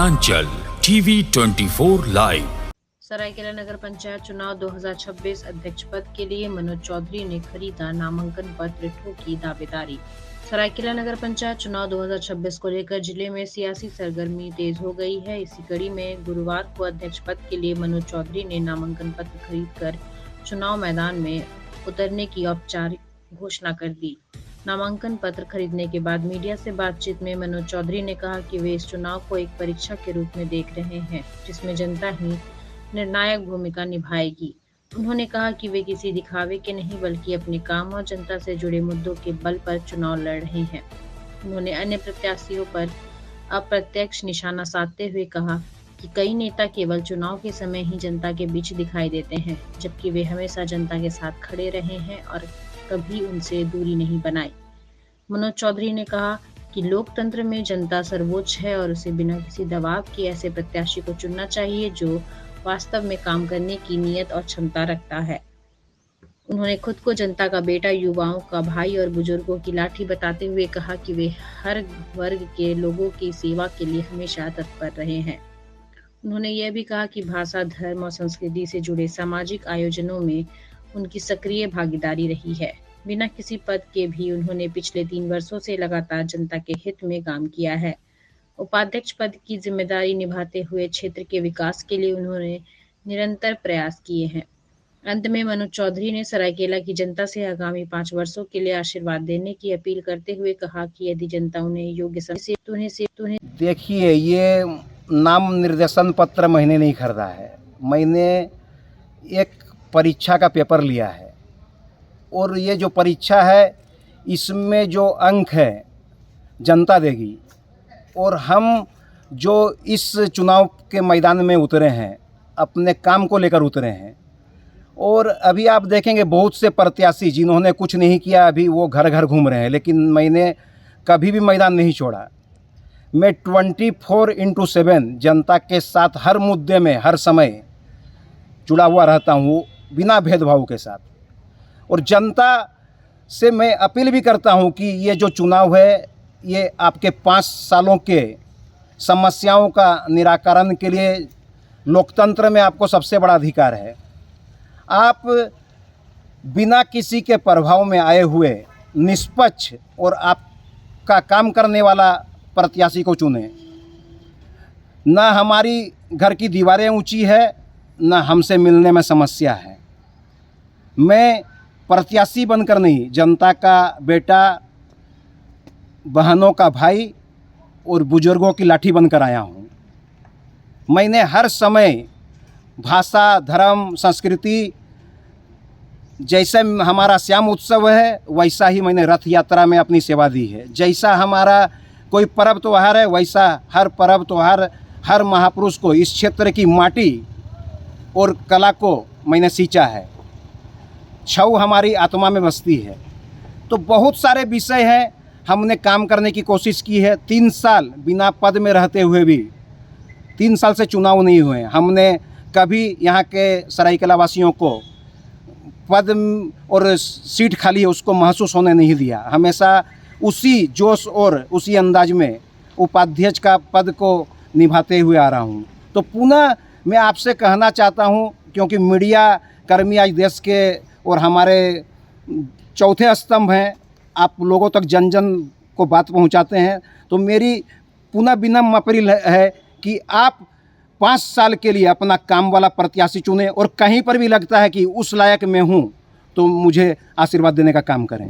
Uttaranchal TV 24 live. Seraikela Nagar Panchayat चुनाव 2026 अध्यक्ष पद के लिए मनोज चौधरी ने खरीदा नामांकन पत्र, ठोकी दावेदारी। सरायकेला नगर पंचायत चुनाव 2026 को लेकर जिले में सियासी सरगर्मी तेज हो गई है। इसी कड़ी में गुरुवार को अध्यक्ष पद के लिए मनोज चौधरी ने नामांकन पत्र खरीदकर चुनाव मैदान में उतरने की औपचारिक घोषणा कर दी। नामांकन पत्र खरीदने के बाद मीडिया से बातचीत में मनोज चौधरी ने कहा कि वे इस चुनाव को एक परीक्षा के रूप में देख रहे हैं, जिसमें जनता ही निर्णायक भूमिका निभाएगी। उन्होंने कहा कि वे किसी दिखावे के नहीं बल्कि अपने काम और जनता से जुड़े मुद्दों के बल पर चुनाव लड़ रहे हैं। उन्होंने अन्य प्रत्याशियों पर अप्रत्यक्ष निशाना साधते हुए कहा कि कई नेता केवल चुनाव के समय ही जनता के बीच दिखाई देते हैं, जबकि वे हमेशा जनता के साथ खड़े रहे हैं और कभी उनसे दूरी नहीं बनाई। मनोज चौधरी ने कहा कि लोकतंत्र में जनता सर्वोच्च है और उसे बिना किसी दबाव के ऐसे प्रत्याशी को चुनना चाहिए जो वास्तव में काम करने की नीयत और क्षमता रखता है। उन्होंने खुद को जनता का बेटा, युवाओं का भाई और बुजुर्गों की लाठी बताते हुए कहा कि वे हर वर्ग के लोगों की सेवा के लिए हमेशा तत्पर रहे हैं। उन्होंने यह भी कहा कि भाषा, धर्म और संस्कृति से जुड़े सामाजिक आयोजनों में उनकी सक्रिय भागीदारी रही है। बिना किसी पद के भी उन्होंने पिछले 3 वर्षों से लगातार जनता के हित में काम किया है। उपाध्यक्ष पद की जिम्मेदारी निभाते हुए क्षेत्र के विकास के लिए उन्होंने निरंतर प्रयास किए हैं। अंत में मनोज चौधरी ने सरायकेला की जनता से आगामी 5 वर्षों के लिए आशीर्वाद देने की अपील करते हुए कहा कि यदि जनता उन्हें योग्य समय से देखिए, ये नाम निर्देशन पत्र मैंने नहीं खरीदा है। मैंने एक परीक्षा का पेपर लिया है और ये जो परीक्षा है इसमें जो अंक है जनता देगी। और हम जो इस चुनाव के मैदान में उतरे हैं, अपने काम को लेकर उतरे हैं। और अभी आप देखेंगे बहुत से प्रत्याशी जिन्होंने कुछ नहीं किया, अभी वो घर घर घूम रहे हैं, लेकिन मैंने कभी भी मैदान नहीं छोड़ा। मैं 24/7 जनता के साथ हर मुद्दे में हर समय जुड़ा हुआ रहता हूँ, बिना भेदभाव के साथ। और जनता से मैं अपील भी करता हूँ कि ये जो चुनाव है ये आपके 5 सालों के समस्याओं का निराकरण के लिए लोकतंत्र में आपको सबसे बड़ा अधिकार है। आप बिना किसी के प्रभाव में आए हुए निष्पक्ष और आपका काम करने वाला प्रत्याशी को चुनें। ना हमारी घर की दीवारें ऊंची है, ना हमसे मिलने में समस्या है। मैं प्रत्याशी बनकर नहीं, जनता का बेटा, बहनों का भाई और बुजुर्गों की लाठी बनकर आया हूँ। मैंने हर समय भाषा, धर्म, संस्कृति, जैसे हमारा श्याम उत्सव है वैसा ही मैंने रथ यात्रा में अपनी सेवा दी है। जैसा हमारा कोई पर्व त्योहार है वैसा हर पर्व त्योहार, हर महापुरुष को, इस क्षेत्र की माटी और कला को मैंने सींचा है। छऊ हमारी आत्मा में बसती है। तो बहुत सारे विषय हैं, हमने काम करने की कोशिश की है। 3 साल बिना पद में रहते हुए भी 3 साल से चुनाव नहीं हुए। हमने कभी यहाँ के सरायकेला वासियों को पद और सीट खाली है उसको महसूस होने नहीं दिया। हमेशा उसी जोश और उसी अंदाज में उपाध्यक्ष का पद को निभाते हुए आ रहा हूँ। तो पुनः मैं आपसे कहना चाहता हूँ, क्योंकि मीडिया कर्मी आज देश के और हमारे चौथे स्तंभ हैं, आप लोगों तक जन जन को बात पहुंचाते हैं। तो मेरी पुनः विनम्र अपील है कि आप 5 साल के लिए अपना काम वाला प्रत्याशी चुनें और कहीं पर भी लगता है कि उस लायक मैं हूं तो मुझे आशीर्वाद देने का काम करें।